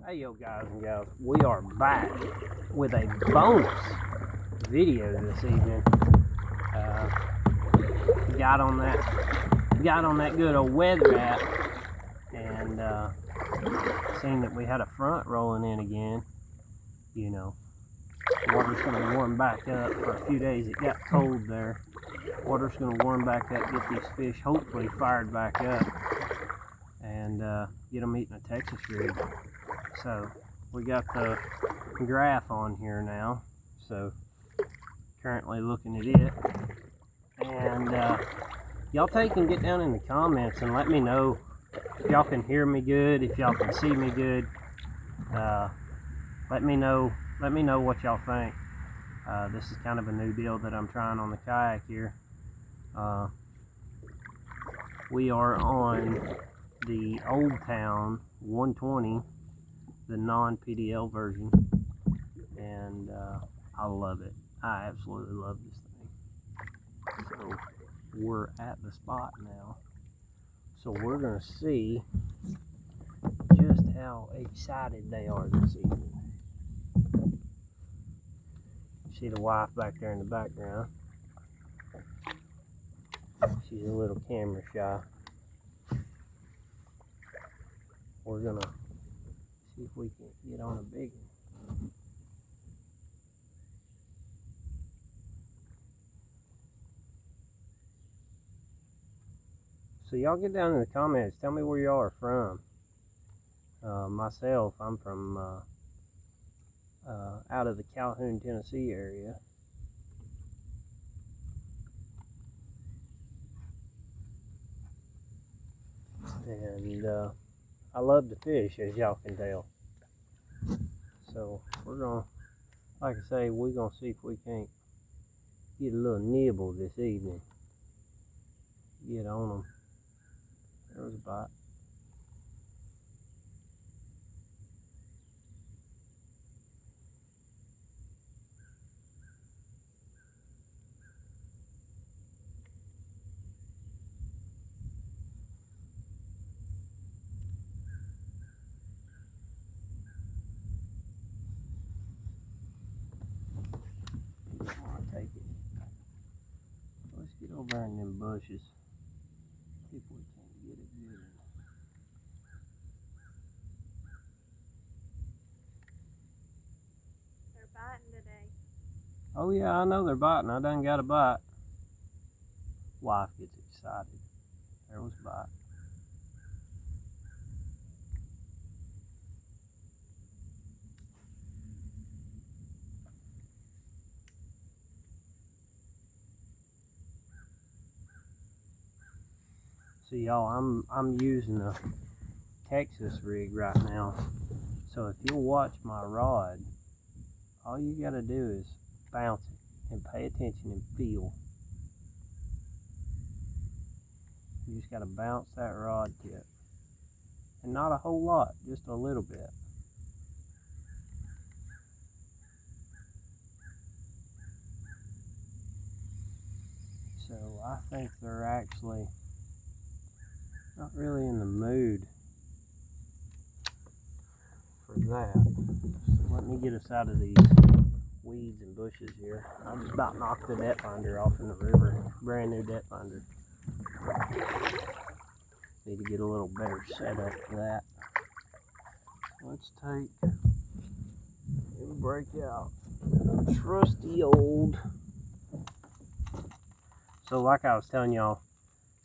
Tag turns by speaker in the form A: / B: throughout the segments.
A: Hey yo guys and gals, we are back with a bonus video this evening. Got on that good old weather app and seen that we had a front rolling in again. You know, water's gonna warm back up for a few days. It got cold there. Water's gonna warm back up, get these fish hopefully fired back up, and get them eating a Texas rig. So we got the graph on here now, so currently looking at it, and y'all take and get down in the comments and let me know if y'all can hear me good, if y'all can see me good. Let me know what y'all think. This is kind of a new deal that I'm trying on the kayak here. We are on the Old Town 120, the non-PDL version, and I love it. I absolutely love this thing. So we're at the spot now, so we're gonna see just how excited they are this evening. See the wife back there in the background. She's a little camera shy. We're gonna see if we can get on a big one. So y'all get down in the comments, tell me where y'all are from. Myself, I'm from out of the Calhoun, Tennessee area. And I love to fish, as y'all can tell. So we're gonna, like I say, we're gonna see if we can't get a little nibble this evening. Get on them. There was a bite. Take it. Let's get over in them bushes. See if we can get it good.
B: They're biting today.
A: Oh yeah, I know they're biting. I done got a bite. Wife gets excited. There was a bite. See y'all, I'm using a Texas rig right now. So if you'll watch my rod, all you gotta do is bounce it and pay attention and feel. You just gotta bounce that rod tip. And not a whole lot, just a little bit. So I think they're actually not really in the mood for that. So let me get us out of these weeds and bushes here. I just about knocked the depth finder off in the river. Brand new depth finder. Need to get a little better setup for that. Let's take and break out a trusty old. So like I was telling y'all,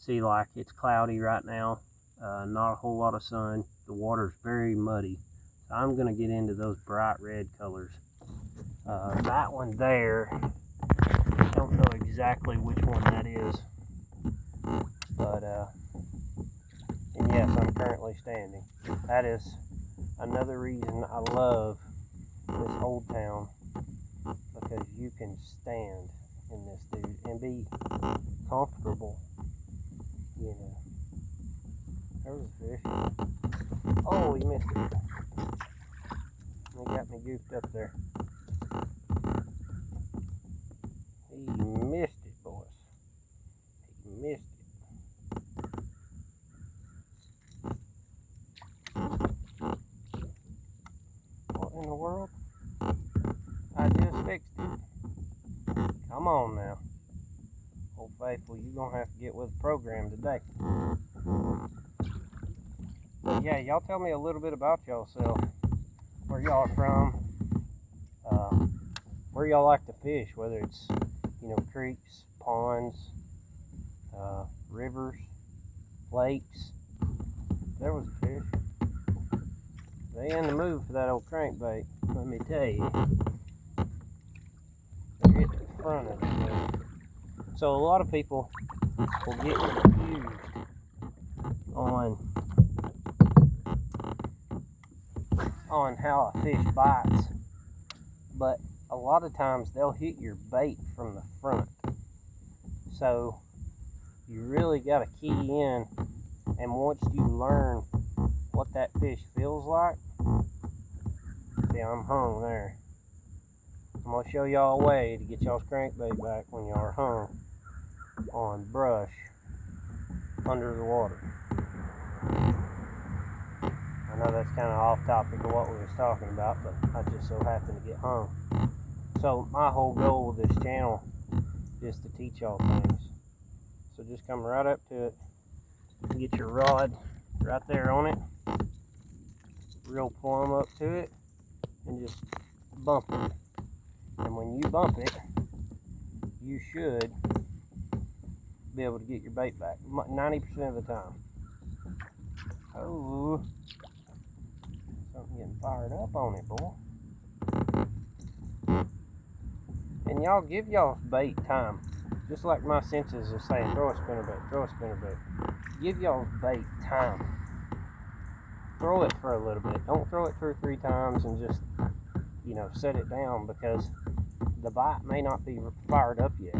A: see, like it's cloudy right now, not a whole lot of sun. The water's very muddy. So I'm gonna get into those bright red colors. That one there, I don't know exactly which one that is, but and yes, I'm currently standing. That is another reason I love this Old Town, because you can stand in this, dude, and be comfortable. You know, there was a fish. Oh, he missed it. He got me goofed up there. He missed it, boys. He missed it. in the world? I just fixed it. Come on now. Old Faithful, you're going to have to get with the program today. But yeah, y'all tell me a little bit about yourself. Where y'all are from. Where y'all like to fish, whether it's, creeks, ponds, rivers, lakes. There was a fish. They in the mood for that old crankbait, let me tell you. They're getting in front of it. So a lot of people will get confused on how a fish bites, but a lot of times they'll hit your bait from the front. So you really got to key in, and once you learn what that fish feels like, see, I'm hung there. I'm going to show y'all a way to get y'all's crankbait back when y'all are hung on brush under the water. I know that's kind of off topic of what we was talking about, but I just so happened to get hung. So my whole goal with this channel is to teach y'all things. So just come right up to it, get your rod right there on it, real plumb up to it, and just bump it. And when you bump it, you should be able to get your bait back 90% of the time. Oh, something getting fired up on it, boy. And y'all give y'all's bait time. Just like my senses are saying, throw a spinnerbait, throw a spinnerbait. Give y'all's bait time. Throw it for a little bit. Don't throw it 2 or 3 times and just, set it down, because the bite may not be fired up yet.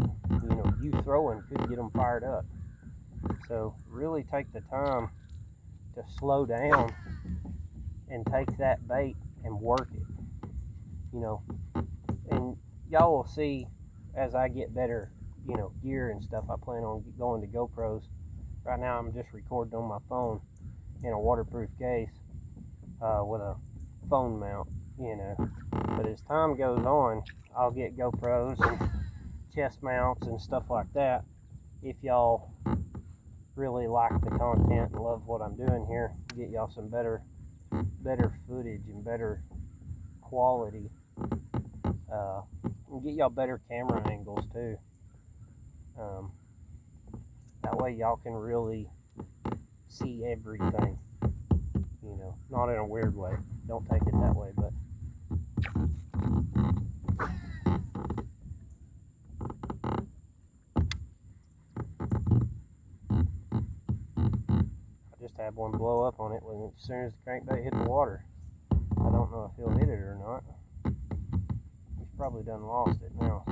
A: You throwing could get them fired up. So really take the time to slow down and take that bait and work it. And y'all will see as I get better, gear and stuff. I plan on going to GoPros. Right now I'm just recording on my phone in a waterproof case with a phone mount, But as time goes on, I'll get GoPros and chest mounts and stuff like that. If y'all really like the content and love what I'm doing here, get y'all some better footage and better quality, and get y'all better camera angles too. That way y'all can really see everything, not in a weird way. Don't take it that way, but I just had one blow up on it as soon as the crankbait hit the water. I don't know if he'll hit it or not. He's probably done lost it now.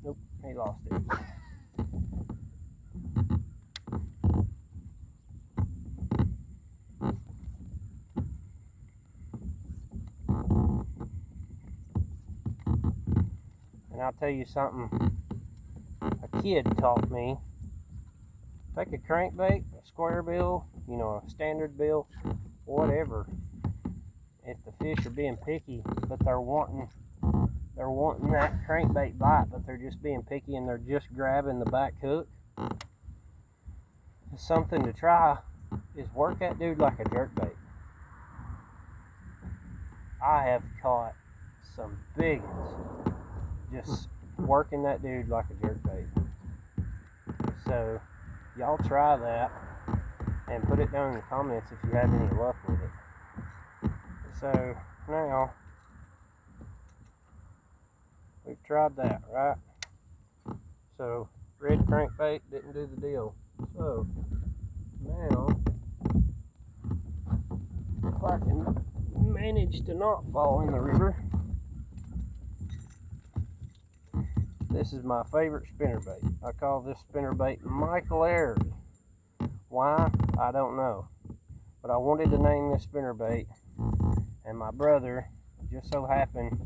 A: Nope, he lost it. And I'll tell you something a kid taught me. Take a crankbait, a square bill, a standard bill, whatever. If the fish are being picky, but they're wanting that crankbait bite, but they're just being picky and they're just grabbing the back hook, something to try is work that dude like a jerkbait. I have caught some big ones just working that dude like a jerkbait. So y'all try that and put it down in the comments if you have any luck with it. So now we've tried that, right? So red crankbait didn't do the deal. So now if I can manage to not fall in the river, this is my favorite spinnerbait. I call this spinnerbait Michael Airy. Why? I don't know. But I wanted to name this spinnerbait, and my brother just so happened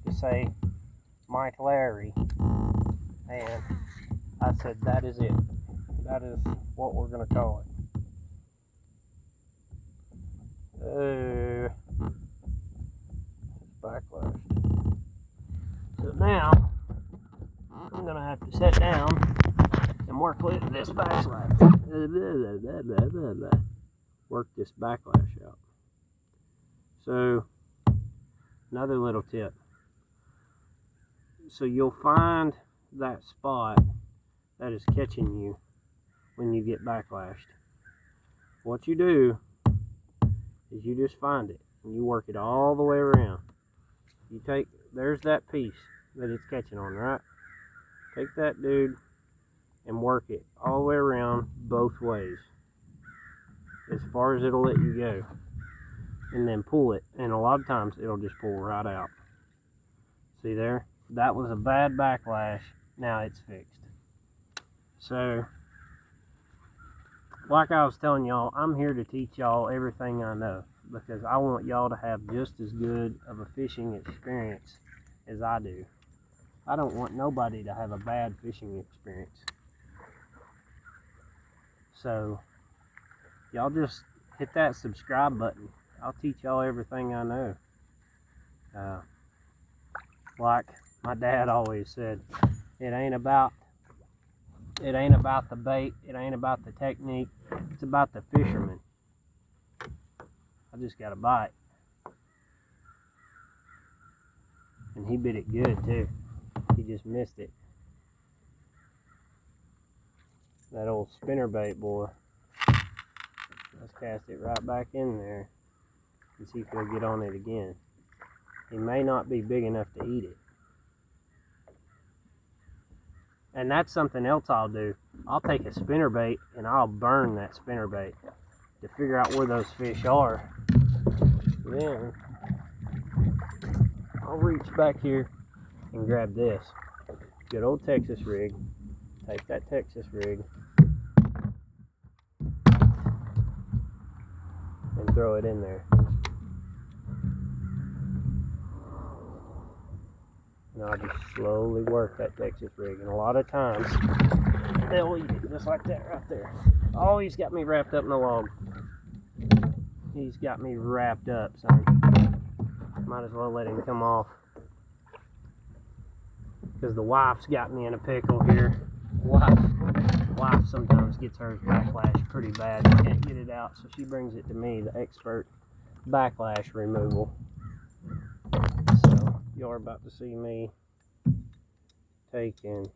A: to say Michael Airy, and I said that is it. That is what we're going to call it. Backlash. So now I'm gonna have to sit down and work with this backlash. Work this backlash out. So another little tip. So you'll find that spot that is catching you when you get backlashed. What you do is you just find it and you work it all the way around. You take, there's that piece that it's catching on, right? Take that dude and work it all the way around both ways as far as it'll let you go, and then pull it, and a lot of times it'll just pull right out. See there? That was a bad backlash. Now it's fixed. So like I was telling y'all, I'm here to teach y'all everything I know, because I want y'all to have just as good of a fishing experience as I do. I don't want nobody to have a bad fishing experience. So y'all just hit that subscribe button. I'll teach y'all everything I know. Like my dad always said, it ain't about the bait, it ain't about the technique, it's about the fisherman. I just got a bite. And he bit it good too. He just missed it. That old spinnerbait boy. Let's cast it right back in there and see if he'll get on it again. He may not be big enough to eat it. And that's something else I'll do. I'll take a spinnerbait and I'll burn that spinnerbait to figure out where those fish are. Then I'll reach back here and grab this good old Texas rig. Take that Texas rig and throw it in there. And I'll just slowly work that Texas rig. And a lot of times they'll eat it just like that right there. Oh, he's got me wrapped up in the log. He's got me wrapped up, son. Might as well let him come off, because the wife's got me in a pickle here. Wife sometimes gets hers backlash pretty bad. Can't get it out, so she brings it to me, the expert backlash removal. So y'all are about to see me take and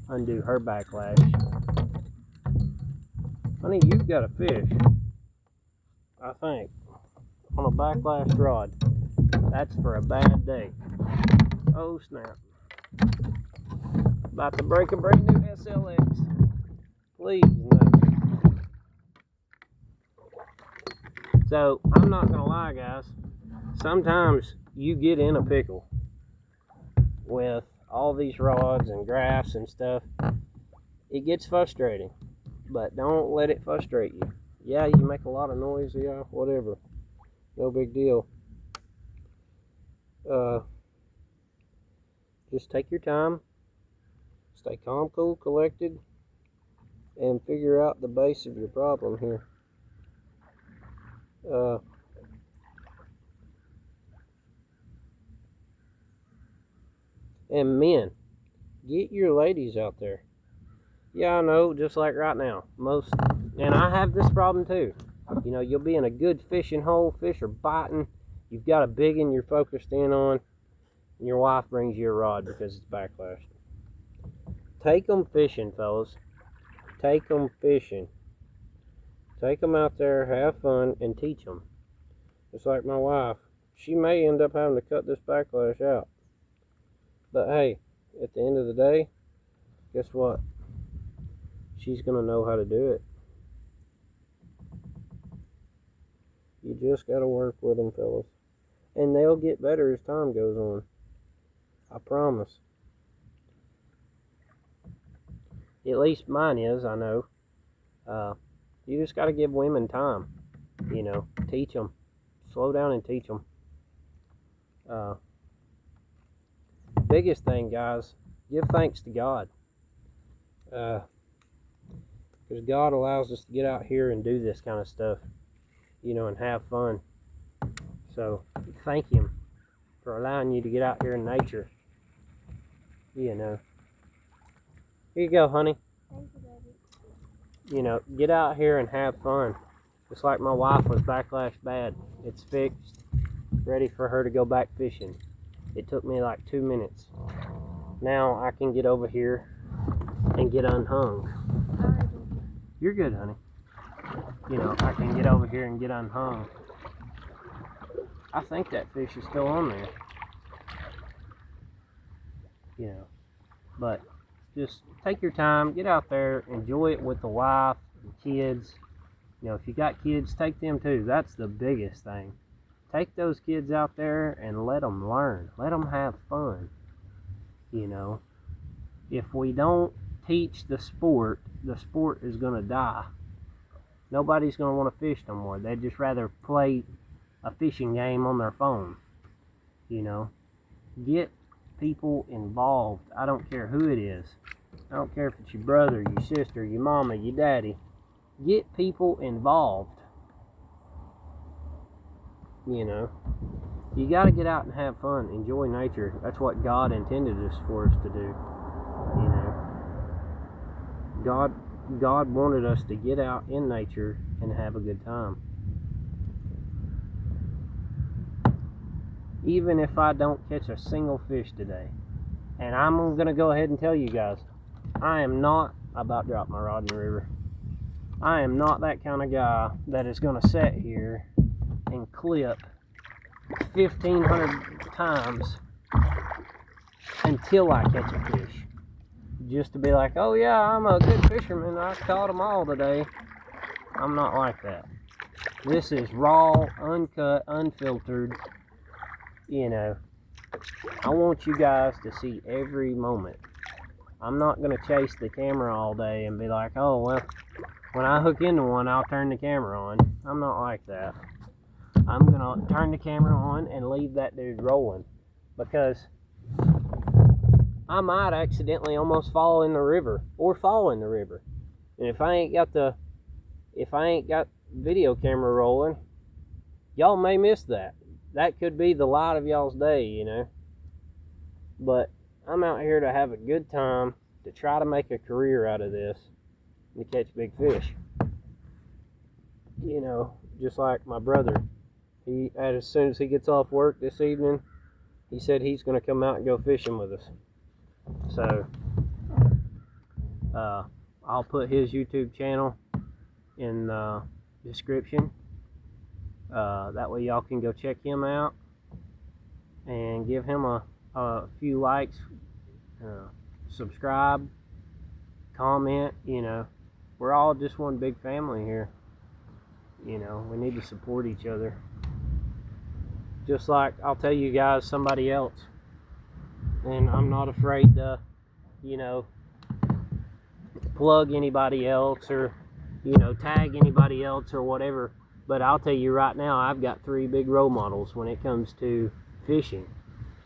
A: undo her backlash. Honey, you've got a fish, I think, on a backlash rod. That's for a bad day. Oh snap. About to break a brand new SLX. Please no. So I'm not gonna lie, guys, sometimes you get in a pickle with all these rods and graphs and stuff. It gets frustrating, but don't let it frustrate you. Yeah, you make a lot of noise, yeah, whatever, no big deal. Just take your time, stay calm, cool, collected, and figure out the base of your problem here. And men, get your ladies out there. Yeah, I know, just like right now, and I have this problem too. You know, you'll be in a good fishing hole, fish are biting, you've got a big one you're focused in on, and your wife brings you a rod because it's backlashed. Take them fishing, fellas. Take them fishing. Take them out there, have fun, and teach them. Just like my wife. She may end up having to cut this backlash out. But hey, at the end of the day, guess what? She's going to know how to do it. You just got to work with them, fellas. And they'll get better as time goes on. I promise. At least mine is, I know. You just got to give women time. You know, teach them. Slow down and teach them. Biggest thing, guys, give thanks to God. Because God allows us to get out here and do this kind of stuff. you know, and have fun. So thank him for allowing you to get out here in nature. You know. Here you go, honey.
B: Thank you, baby.
A: You know, get out here and have fun. Just like my wife was backlash bad. It's fixed, ready for her to go back fishing. It took me like 2 minutes. Now I can get over here and get unhung.
B: Alright.
A: You're good, honey. You know, I can get over here and get unhung. I think that fish is still on there. You know, but just take your time, get out there, enjoy it with the wife and kids. You know, if you got kids, take them too. That's the biggest thing. Take those kids out there and let them learn. Let them have fun. You know, if we don't teach the sport is going to die. Nobody's going to want to fish no more. They'd just rather play a fishing game on their phone. You know, get people involved. I don't care who it is. I don't care if it's your brother, your sister, your mama, your daddy. Get people involved. You know, you got to get out and have fun, enjoy nature. That's what God intended us for us to do. You know, God wanted us to get out in nature and have a good time. Even if I don't catch a single fish today, and I'm gonna go ahead and tell you guys, I am not about to drop my rod in the river. I am not that kind of guy that is gonna sit here and clip 1,500 times until I catch a fish, just to be like, oh yeah, I'm a good fisherman, I caught them all today. I'm not like that. This is raw, uncut, unfiltered. You know, I want you guys to see every moment. I'm not going to chase the camera all day and be like, oh well, when I hook into one, I'll turn the camera on. I'm not like that. I'm going to turn the camera on and leave that dude rolling, because I might accidentally almost fall in the river or fall in the river. And if I ain't got video camera rolling, y'all may miss that. That could be the light of y'all's day, you know. But I'm out here to have a good time, to try to make a career out of this, and to catch big fish. You know, just like my brother. As soon as he gets off work this evening, he said he's going to come out and go fishing with us. So, I'll put his YouTube channel in the description. That way y'all can go check him out and give him a few likes, subscribe, comment. You know, we're all just one big family here. You know, we need to support each other. Just like I'll tell you guys somebody else, and I'm not afraid to, you know, plug anybody else or, you know, tag anybody else or whatever. But I'll tell you right now, I've got 3 big role models when it comes to fishing.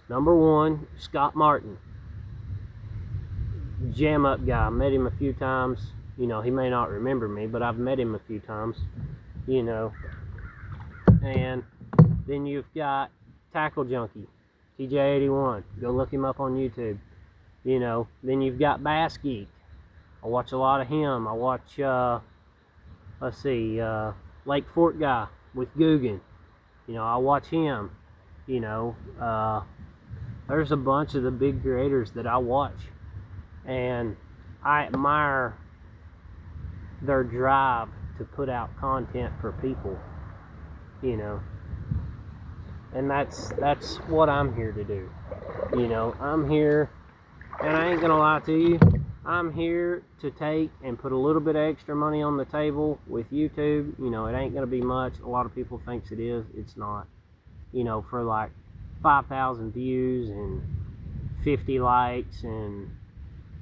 A: Number 1, Scott Martin. Jam up guy. Met him a few times. You know, he may not remember me, but I've met him a few times. You know. And then you've got Tackle Junkie, TJ81. Go look him up on YouTube. You know. Then you've got Bass Geek. I watch a lot of him. I watch, Lake Fork guy with Guggen. You know, I watch him. You know, there's a bunch of the big creators that I watch, and I admire their drive to put out content for people. You know, and that's what I'm here to do. You know, I'm here, and I ain't gonna lie to you, I'm here to take and put a little bit of extra money on the table with YouTube. You know, it ain't going to be much. A lot of people thinks it is. It's not. You know, for like 5,000 views and 50 likes and,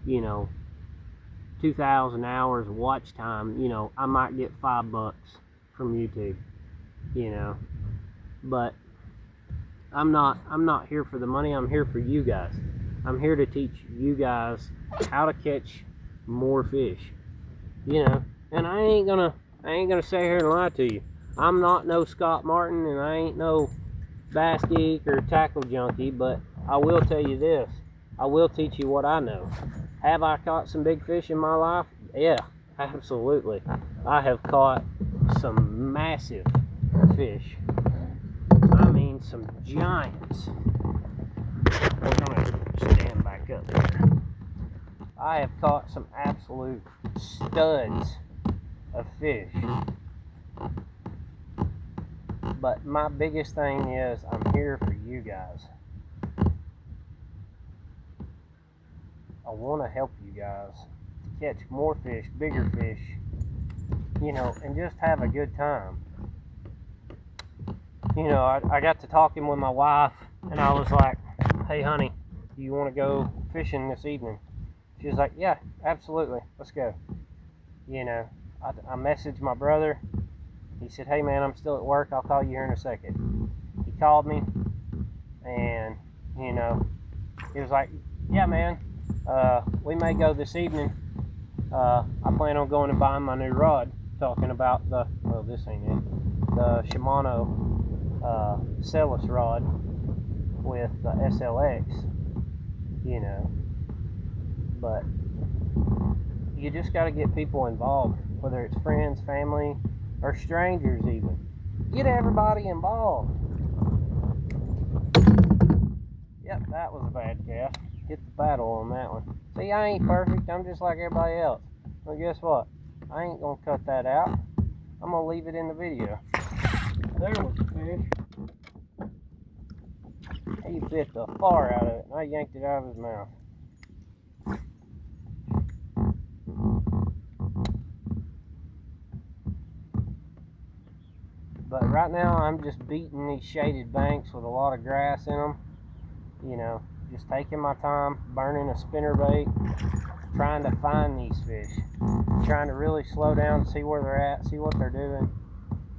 A: you know, 2,000 hours of watch time, you know, I might get $5 from YouTube, you know. But I'm not here for the money. I'm here for you guys. I'm here to teach you guys how to catch more fish, you know. And I ain't gonna sit here and lie to you. I'm not no Scott Martin, and I ain't no bass geek or tackle junkie, but I will tell you this. I will teach you what I know. Have I caught some big fish in my life? Yeah, absolutely. I have caught some massive fish. I mean, some giants. We're gonna stand back up here. I have caught some absolute studs of fish. But my biggest thing is I'm here for you guys. I want to help you guys to catch more fish, bigger fish, you know, and just have a good time. You know, I got to talking with my wife, and I was like, hey honey, do you want to go fishing this evening? She was like, yeah, absolutely, let's go. You know, I messaged my brother. He said, hey man, I'm still at work, I'll call you here in a second. He called me, and you know, he was like, yeah man, we may go this evening. I plan on going and buying my new rod, talking about the, well this ain't it, the Shimano Celis rod with the SLX, you know. But you just got to get people involved, whether it's friends, family, or strangers even. Get everybody involved. Yep, that was a bad cast. Hit the paddle on that one. See, I ain't perfect. I'm just like everybody else. Well, guess what? I ain't going to cut that out. I'm going to leave it in the video. There was a fish. He bit the far out of it, and I yanked it out of his mouth. But right now, I'm just beating these shaded banks with a lot of grass in them. You know, just taking my time, burning a spinnerbait, trying to find these fish. Trying to really slow down, see where they're at, see what they're doing.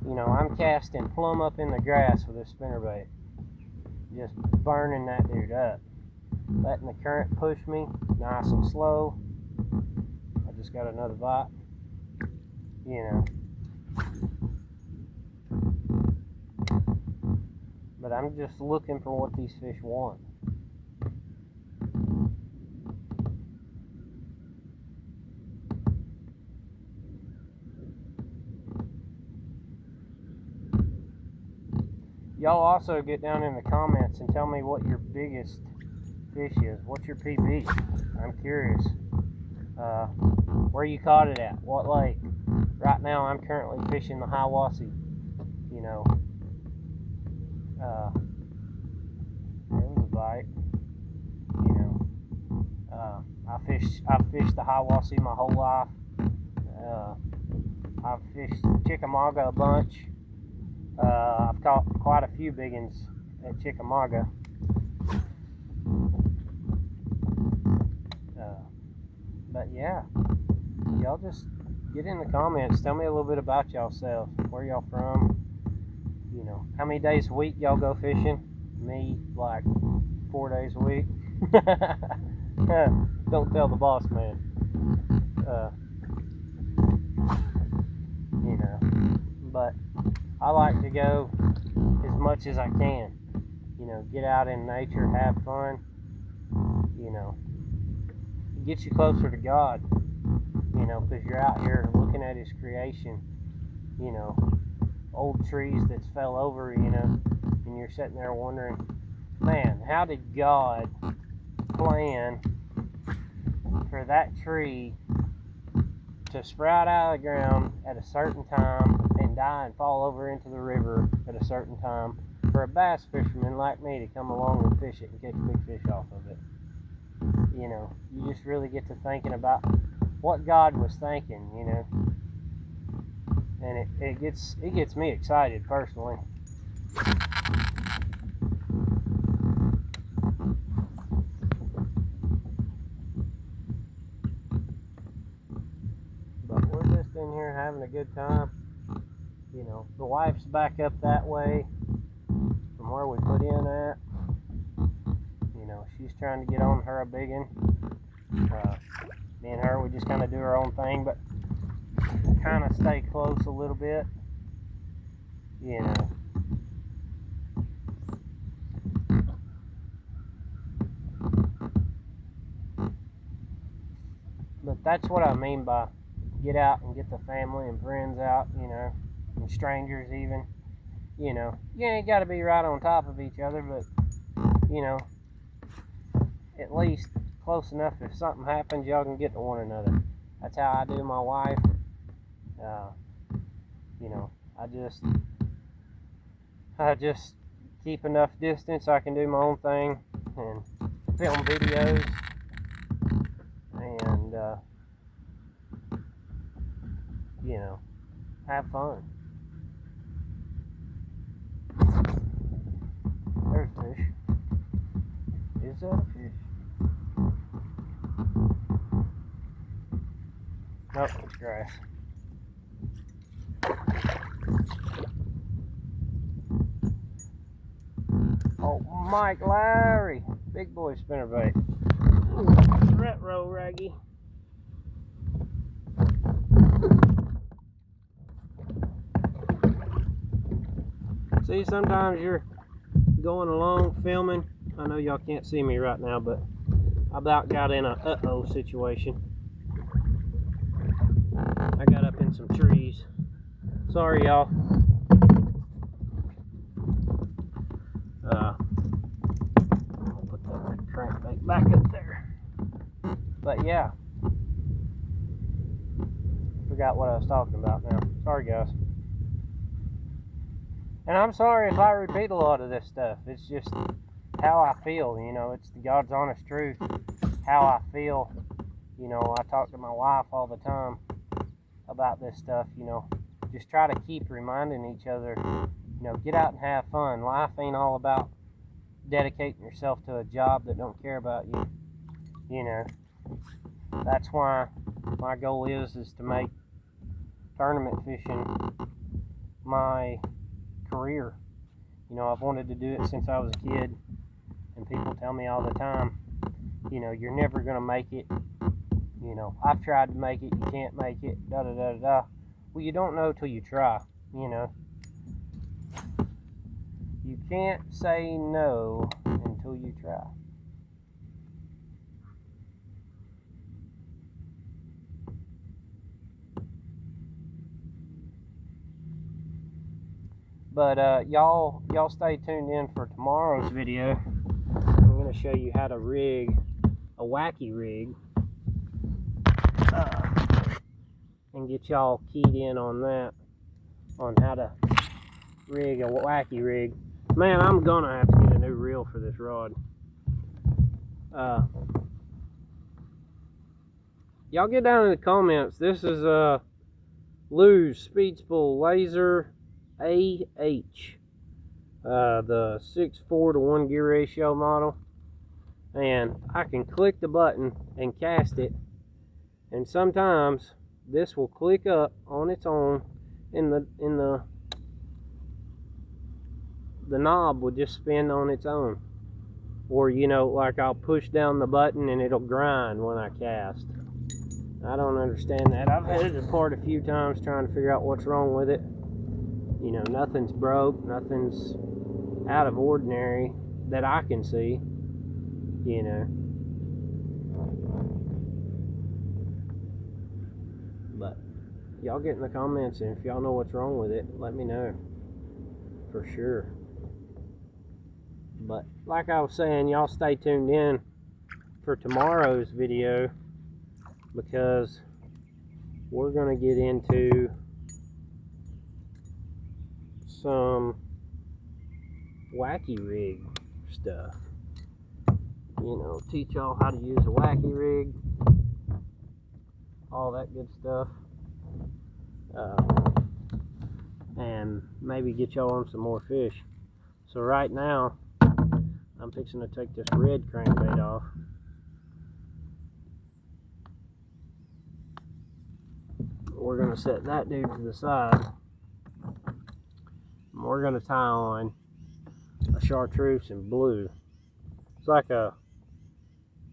A: You know, I'm casting plumb up in the grass with this spinnerbait. Just burning that dude up. Letting the current push me, nice and slow. I just got another bite. You know. But I'm just looking for what these fish want. Y'all also get down in the comments and tell me what your biggest fish is. What's your PB? I'm curious. Where you caught it at? What lake? Right now I'm currently fishing the Hiwassee. You know. There was a bite. You know. I've fished the Hiwassee my whole life. I've fished Chickamauga a bunch. I've caught quite a few big ones at Chickamauga. But yeah, y'all just get in the comments. Tell me a little bit about y'allselves. Where y'all from? You know, how many days a week y'all go fishing? Me, like 4 days a week. Don't tell the boss, man. You know, but I like to go as much as I can. You know, get out in nature, have fun. You know, it gets you closer to God. You know, because you're out here looking at His creation. You know, old trees that's fell over. You know, and you're sitting there wondering, man, how did God plan for that tree to sprout out of the ground at a certain time and die and fall over into the river at a certain time for a bass fisherman like me to come along and fish it and catch big fish off of it? You know, you just really get to thinking about what God was thinking, you know, and it gets me excited personally. But we're just in here having a good time. You know, the wife's back up that way from where we put in at. You know, she's trying to get on her a biggin. Me and her, we just kind of do our own thing, but kind of stay close a little bit. you know. But that's what I mean by get out and get the family and friends out, you know, and strangers even, you know. You ain't got to be right on top of each other, but, you know, at least close enough if something happens, y'all can get to one another. That's how I do my wife. You know, I just keep enough distance so I can do my own thing and film videos and, you know, have fun. There's a fish. Is that a fish? Nope, it's grass. Oh, Mike Lowry, big boy spinnerbait. Retro raggy. See, sometimes you're going along filming. I know y'all can't see me right now, but I about got in a uh-oh situation. I got up in some trees. Sorry, y'all. I'll put that crankbait back up there. But yeah, forgot what I was talking about now. Sorry, guys. And I'm sorry if I repeat a lot of this stuff. It's just how I feel, you know. It's the God's honest truth. How I feel. You know, I talk to my wife all the time about this stuff, you know. Just try to keep reminding each other, you know, get out and have fun. Life ain't all about dedicating yourself to a job that don't care about you. You know, that's why my goal is to make tournament fishing my career. You know, I've wanted to do it since I was a kid, and people tell me all the time, you know, you're never going to make it. You know, I've tried to make it, you can't make it, da-da-da-da-da. Well, you don't know till you try, you know. You can't say no until you try. But y'all stay tuned in for tomorrow's video. I'm going to show you how to rig a wacky rig. And get y'all keyed in on that, on how to rig a wacky rig. Man, I'm gonna have to get a new reel for this rod. Y'all get down in the comments. This is Lew's Speed Spool Laser AH, the 6:4 to 1 gear ratio model, and I can click the button and cast it, and sometimes this will click up on its own, and the knob will just spin on its own. Or, you know, like I'll push down the button and it'll grind when I cast. I don't understand that. I've had it apart a few times trying to figure out what's wrong with it. You know, nothing's broke, nothing's out of ordinary that I can see, you know. But y'all get in the comments, and if y'all know what's wrong with it, let me know for sure. But like I was saying, y'all stay tuned in for tomorrow's video, because we're going to get into some wacky rig stuff. You know, teach y'all how to use a wacky rig, all that good stuff, and maybe get y'all on some more fish. So right now, I'm fixing to take this red crankbait off. We're going to set that dude to the side. And we're going to tie on a chartreuse in blue. It's like a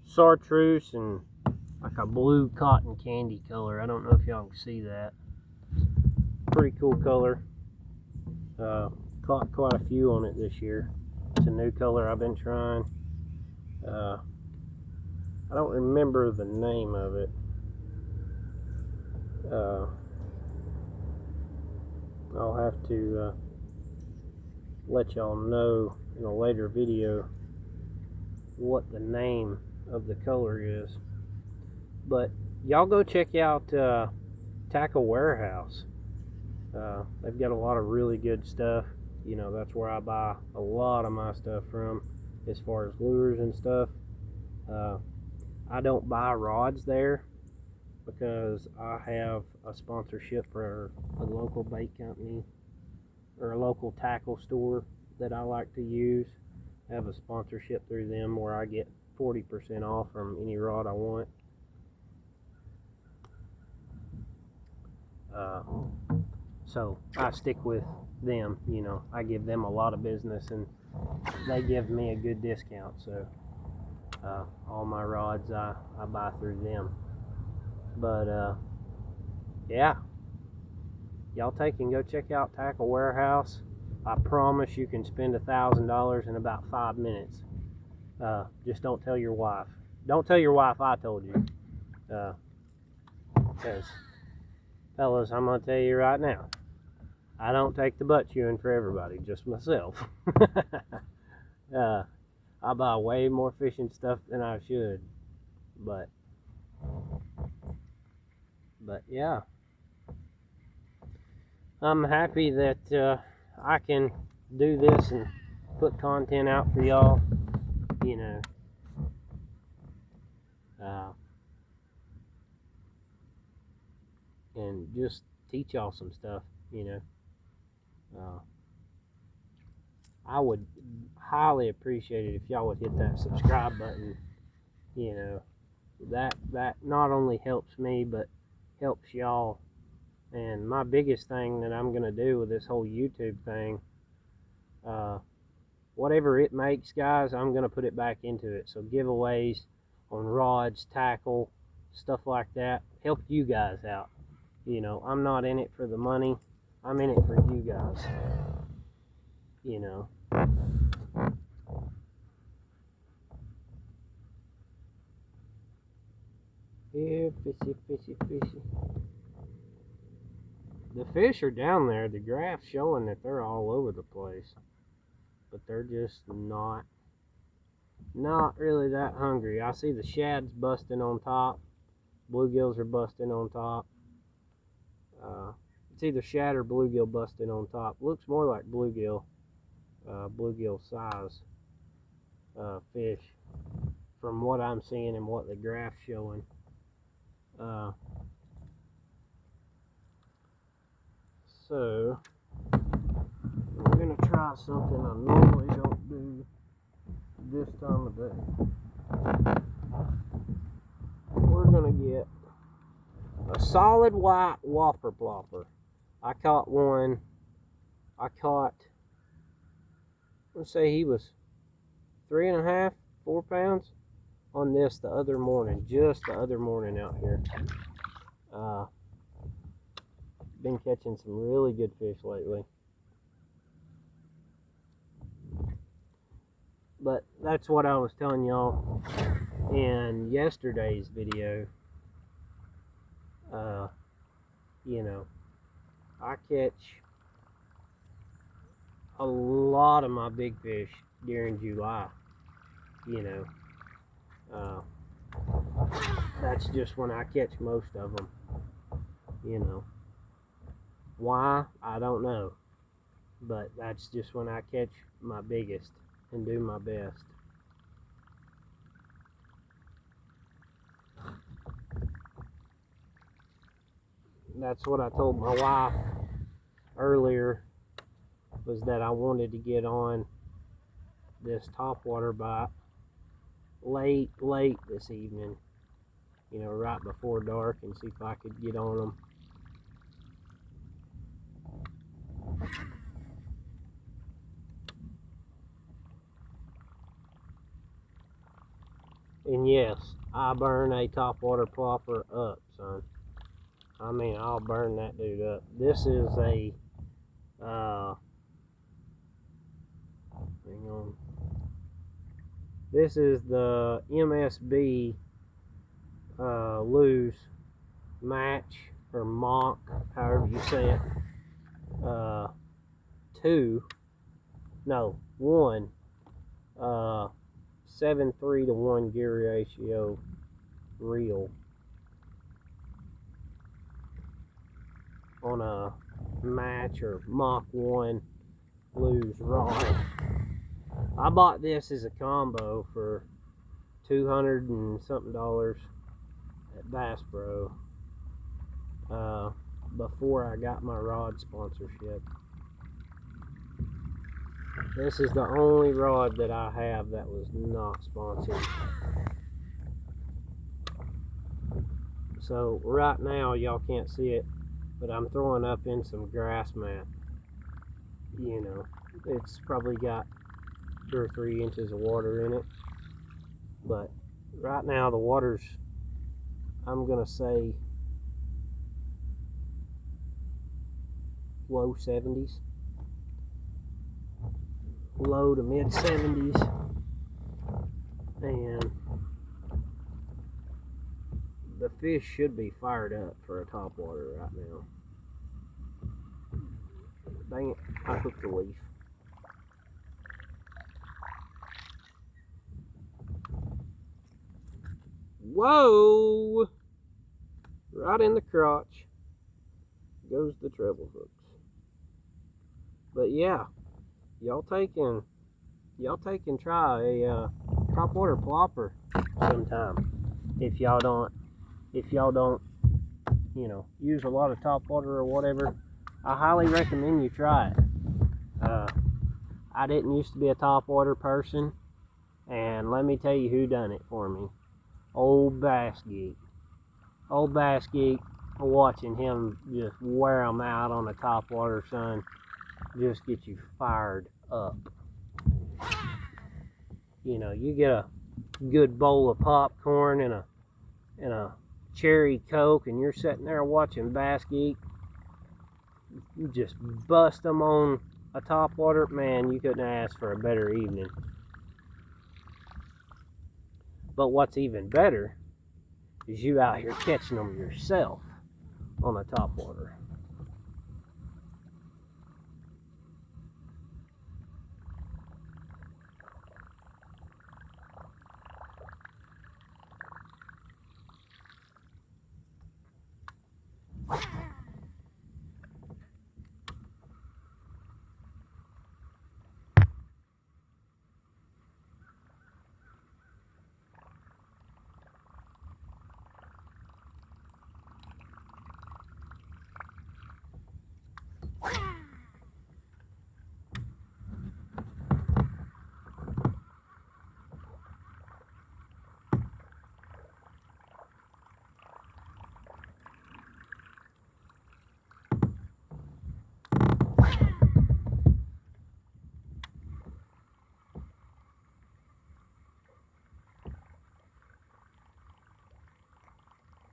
A: chartreuse and like a blue cotton candy color. I don't know if y'all can see that. Pretty cool color. Caught quite a few on it this year. It's a new color I've been trying. I don't remember the name of it. I'll have to let y'all know in a later video what the name of the color is. But y'all go check out Tackle Warehouse. They've got a lot of really good stuff. You know, that's where I buy a lot of my stuff from as far as lures and stuff. I don't buy rods there because I have a sponsorship for a local bait company or a local tackle store that I like to use. I have a sponsorship through them where I get 40% off from any rod I want. So I stick with them. You know, I give them a lot of business and they give me a good discount. So all my rods I buy through them. But yeah, y'all take and go check out Tackle Warehouse. I promise you can spend $1,000 in about 5 minutes. Just don't tell your wife. Don't tell your wife I told you. Because fellas, I'm gonna tell you right now, I don't take the butt chewing for everybody, just myself. I buy way more fishing stuff than I should, but yeah, I'm happy that I can do this and put content out for y'all, you know. And just teach y'all some stuff, you know. I would highly appreciate it if y'all would hit that subscribe button. You know, that not only helps me but helps y'all. And my biggest thing that I'm gonna do with this whole YouTube thing, whatever it makes, guys, I'm gonna put it back into it. So giveaways on rods, tackle, stuff like that, help you guys out. You know, I'm not in it for the money. I'm in it for you guys. You know. Yeah, fishy, fishy, fishy. The fish are down there. The graph's showing that they're all over the place. But they're just not really that hungry. I see the shads busting on top. Bluegills are busting on top. It's either shad or bluegill busting on top. Looks more like bluegill. Bluegill size fish from what I'm seeing and what the graph's showing. So we're gonna try something I normally don't do this time of day. We're gonna get a solid white whopper plopper. I caught one. Let's say he was 3.5, 4 pounds on this the other morning, just the other morning out here. Been catching some really good fish lately. But that's what I was telling y'all in yesterday's video. You know, I catch a lot of my big fish during July. You know, that's just when I catch most of them. You know, why? I don't know, but that's just when I catch my biggest and do my best. That's what I told my wife earlier, was that I wanted to get on this topwater bite late this evening, you know, right before dark, and see if I could get on them. And yes, I burn a topwater plopper up, son. I mean, I'll burn that dude up. This is a This is the MSB Lose Match or Mock, however you say it. 1 7:3 to 1 gear ratio reel on a Match or Mach 1 Lose rod. I bought this as a combo for $200 and something at Bass Pro before I got my rod sponsorship. This is the only rod that I have that was not sponsored. So right now y'all can't see it, but I'm throwing up in some grass mat. You know, it's probably got 2 or 3 inches of water in it, but right now the water's, I'm gonna say, low 70s, low to mid 70s, and the fish should be fired up for a topwater right now. Dang it, I hooked the leaf. Whoa! Right in the crotch goes the treble hooks. But yeah, y'all take and try a topwater plopper sometime. If y'all don't, you know, use a lot of topwater or whatever, I highly recommend you try it. I didn't used to be a topwater person, and let me tell you who done it for me. Old Bass Geek. Old Bass Geek, watching him just wear them out on the topwater, son, just get you fired up. You know, you get a good bowl of popcorn and a cherry Coke, and you're sitting there watching Bass Geek. You just bust them on a topwater, man, you couldn't ask for a better evening. But what's even better is you out here catching them yourself on a topwater.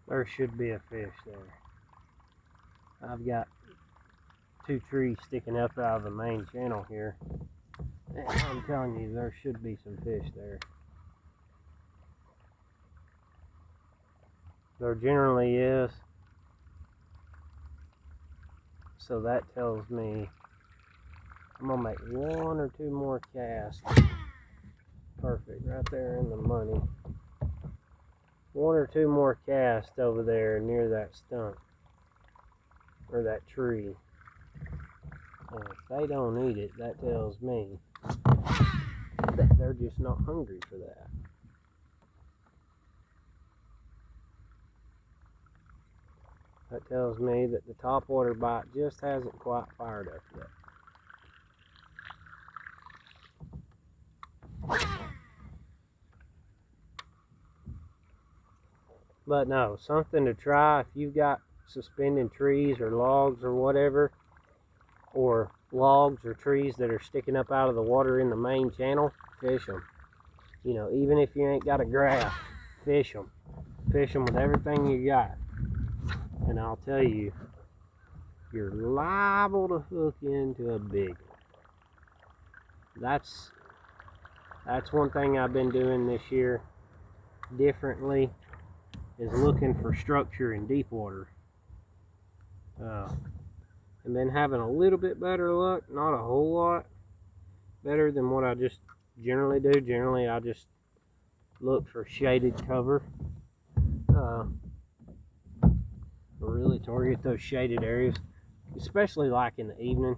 A: There should be a fish there. I've got 2 trees sticking up out of the main channel here, and I'm telling you, there should be some fish there. There generally is, so that tells me I'm gonna make 1 or 2 more casts. Perfect, right there in the money. 1 or 2 more casts over there near that stump or that tree. And if they don't eat it, that tells me that they're just not hungry for that. That tells me that the topwater bite just hasn't quite fired up yet. But no, something to try if you've got suspending trees or logs or whatever, or logs or trees that are sticking up out of the water in the main channel, fish them. You know, even if you ain't got a graph, fish them. Fish them with everything you got. And I'll tell you, you're liable to hook into a big one. That's one thing I've been doing this year differently, is looking for structure in deep water. And been having a little bit better luck, not a whole lot better than what I just generally do. Generally, I just look for shaded cover. Really target those shaded areas, especially like in the evening,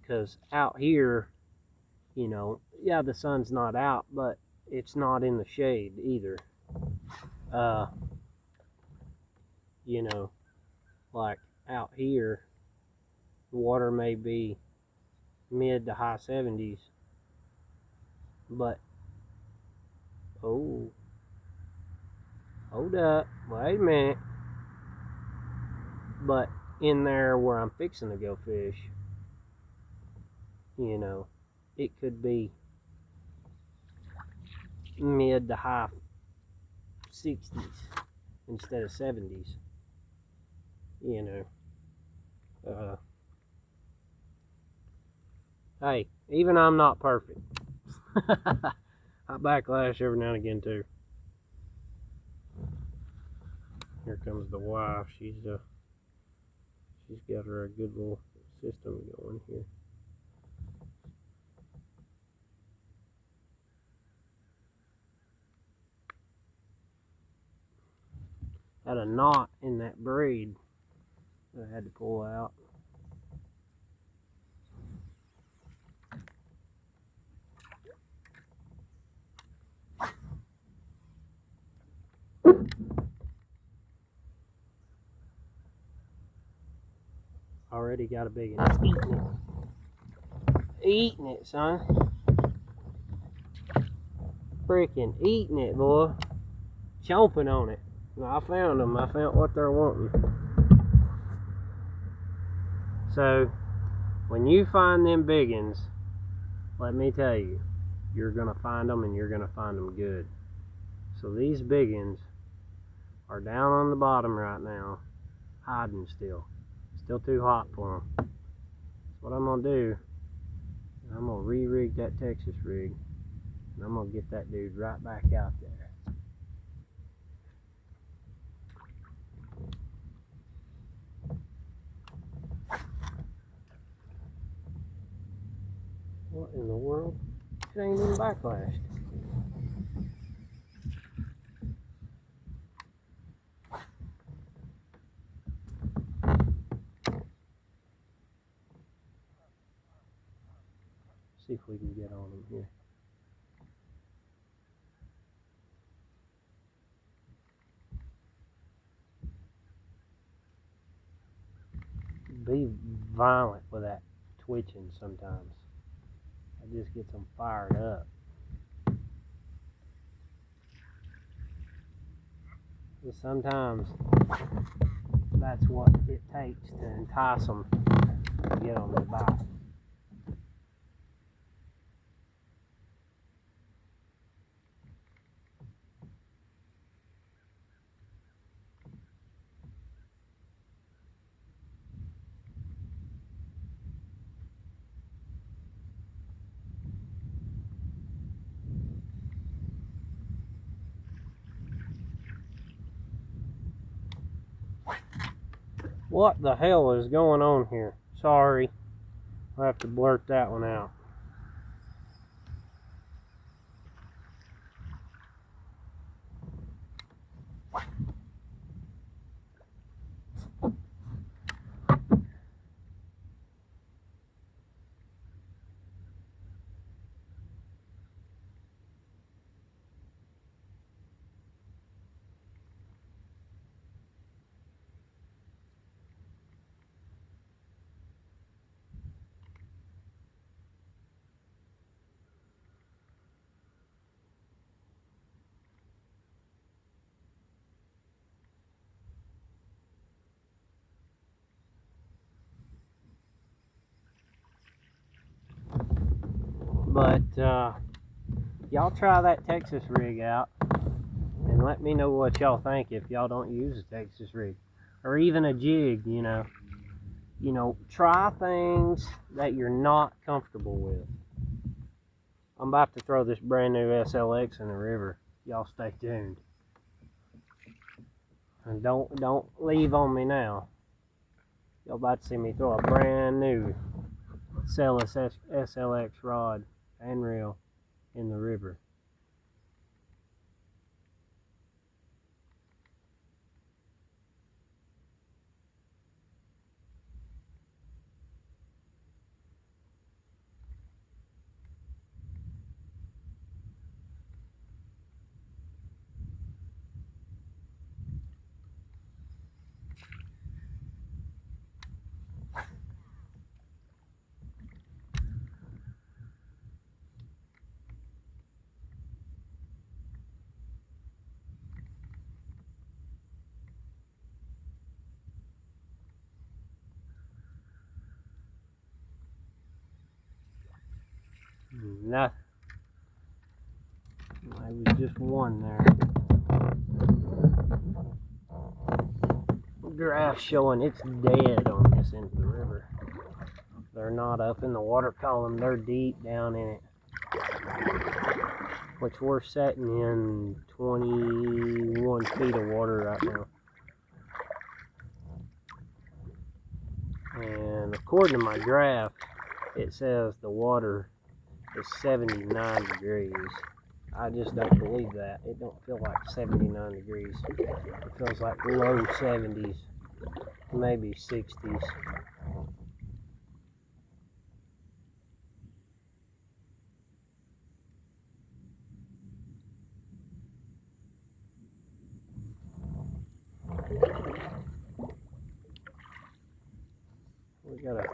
A: because out here, you know, yeah, the sun's not out, but it's not in the shade either. You know, like out here, the water may be mid to high 70s, but hold up, wait a minute. But in there where I'm fixing to go fish, you know, it could be mid to high 60s instead of 70s, you know. Hey, even I'm not perfect. I backlash every now and again too. Here comes the wife. She's got her a good little system going here. Had a knot in that braid that I had to pull out. Already got a big one. It's eating it. Eating it, son. Freaking eating it, boy. Chomping on it. I found them. I found what they're wanting. So, when you find them big ones, let me tell you, you're going to find them, and you're going to find them good. So these big ones are down on the bottom right now, hiding still. Still too hot for them. So what I'm going to do, I'm going to re-rig that Texas rig, and I'm going to get that dude right back out there. What in the world? It ain't even backlashed. See if we can get on him here. Be violent with that twitching sometimes. It just gets them fired up. But sometimes that's what it takes to entice them to get on the bite. What the hell is going on here? Sorry. I'll have to blurt that one out. But y'all try that Texas rig out and let me know what y'all think if y'all don't use a Texas rig or even a jig. You know, try things that you're not comfortable with. I'm about to throw this brand new SLX in the river. Y'all stay tuned. And don't leave on me now. Y'all about to see me throw a brand new Celis SLX rod and reel in the river. Nothing. It was just one there. Graph showing it's dead on this end of the river. They're not up in the water column, they're deep down in it. Which we're setting in 21 feet of water right now. And according to my graph, it says the water is 79 degrees. I just don't believe that. It don't feel like 79 degrees. It feels like low 70s, maybe 60s. We got a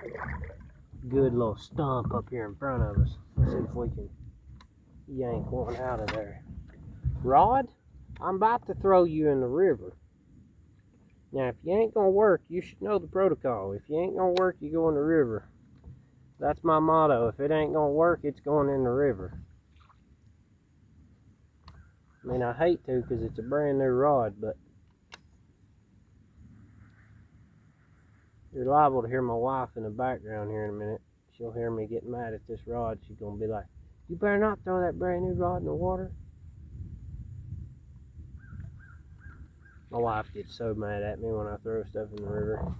A: good little stump up here in front of us. Let's see if we can yank one out of there. Rod, I'm about to throw you in the river. Now, if you ain't gonna work, you should know the protocol. If you ain't gonna work, you go in the river. That's my motto. If it ain't gonna work, it's going in the river. I mean, I hate to because it's a brand new rod, but you're liable to hear my wife in the background here in a minute. She'll hear me getting mad at this rod. She's gonna be like, "You better not throw that brand new rod in the water." My wife gets so mad at me when I throw stuff in the river.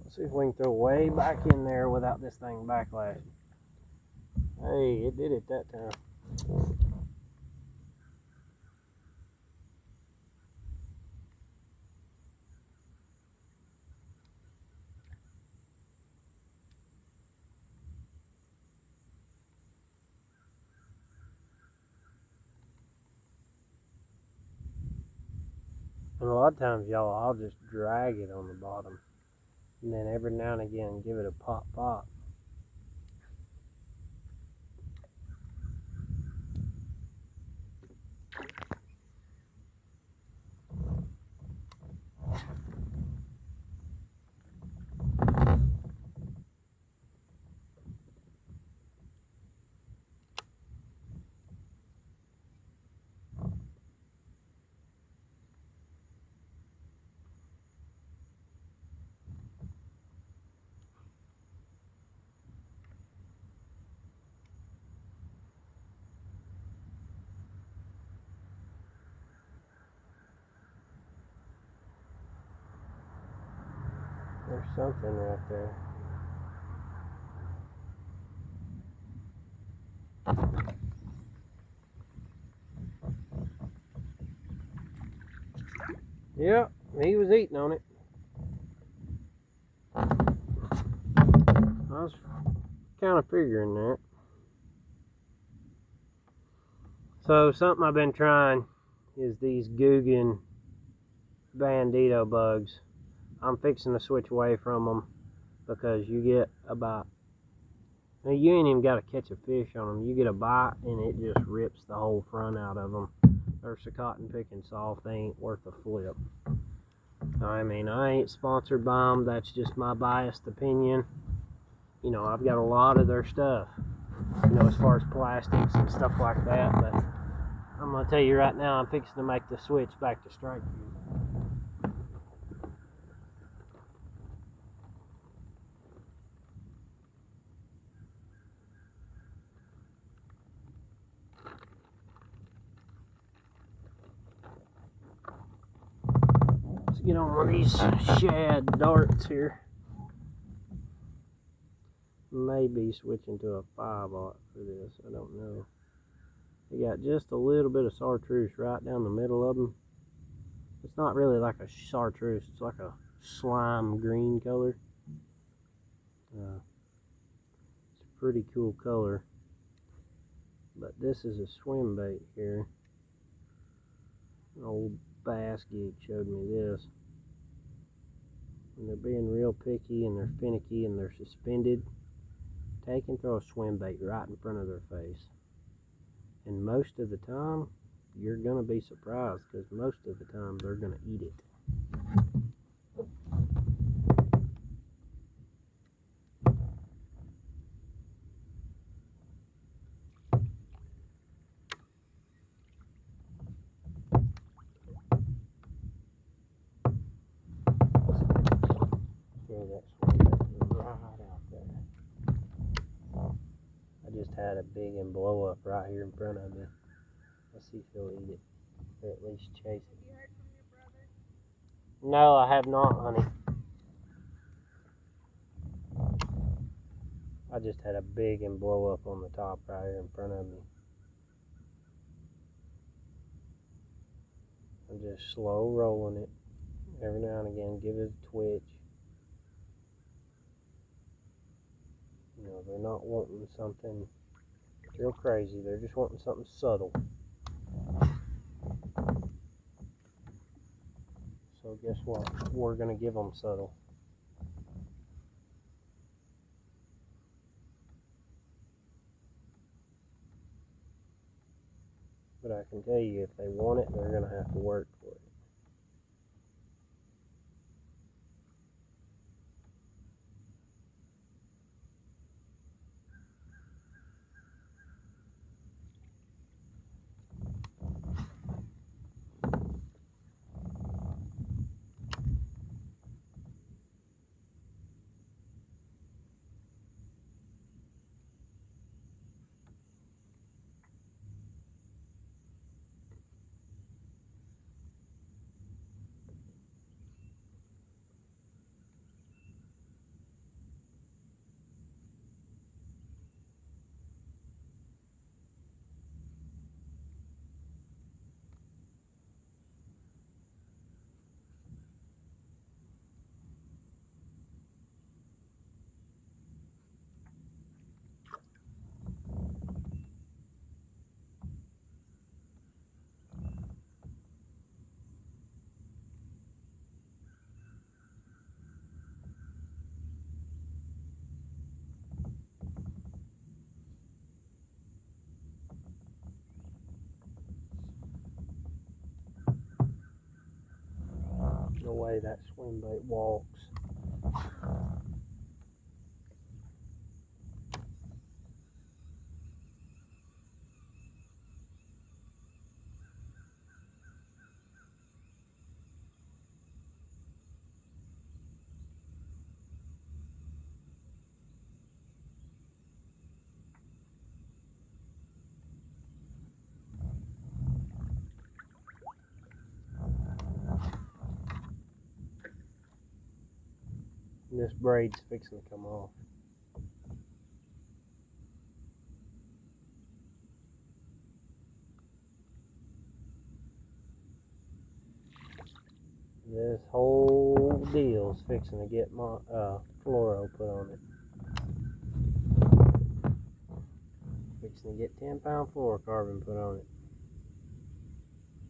A: Let's see if we can throw way back in there without this thing backlashing. Hey, it did it that time. And a lot of times, y'all, I'll just drag it on the bottom. And then every now and again, give it a pop pop. There's something right there. Yep, he was eating on it. I was kind of figuring that. So something I've been trying is these Googan bandito bugs. I'm fixing to switch away from them because you get about, now you ain't even got to catch a fish on them. You get a bite and it just rips the whole front out of them. They're so cotton picking soft, they ain't worth a flip. I mean, I ain't sponsored by them. That's just my biased opinion. You know, I've got a lot of their stuff, you know, as far as plastics and stuff like that, but I'm gonna tell you right now, I'm fixing to make the switch back to strike view. Let's get on one of these shad darts here. Maybe switching to a 5/0 for this, I don't know. They got just a little bit of chartreuse right down the middle of them. It's not really like a chartreuse, it's like a slime green color. It's a pretty cool color. But this is a swim bait here. An old bass geek showed me this. When they're being real picky and they're finicky and they're suspended, take and throw a swim bait right in front of their face. And most of the time, you're going to be surprised because most of the time they're going to eat it. Throw that swim bait right out there. I just had a big and blow up right here in front of me. Let's see if he'll eat it, or at least chase it.
B: Have you heard from your brother?
A: No, I have not, honey. I just had a big and blow up on the top right here in front of me. I'm just slow rolling it. Every now and again, give it a twitch. You know, they're not wanting something real crazy. They're just wanting something subtle. So guess what? We're going to give them subtle. But I can tell you, if they want it, they're going to have to work for it. The way that swim bait walks. And this braid's fixing to come off. This whole deal's fixing to get my fluoro put on it. Fixing to get 10-pound fluorocarbon put on it.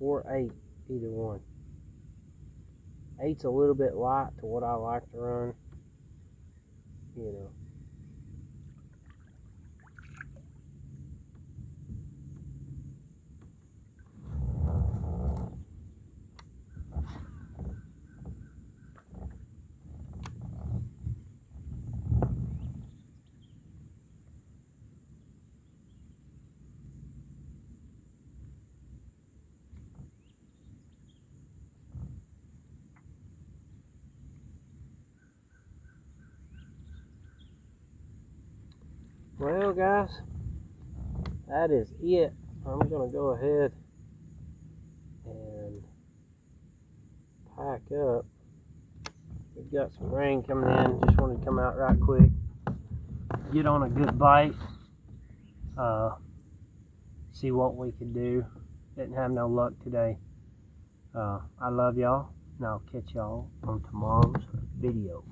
A: Or 8, either one. 8's a little bit light to what I like to run. You know. Well, guys, that is it. I'm gonna go ahead and pack up. We've got some rain coming in. Just wanted to come out right quick, get on a good bite, see what we could do. Didn't have no luck today. I love y'all, and I'll catch y'all on tomorrow's video.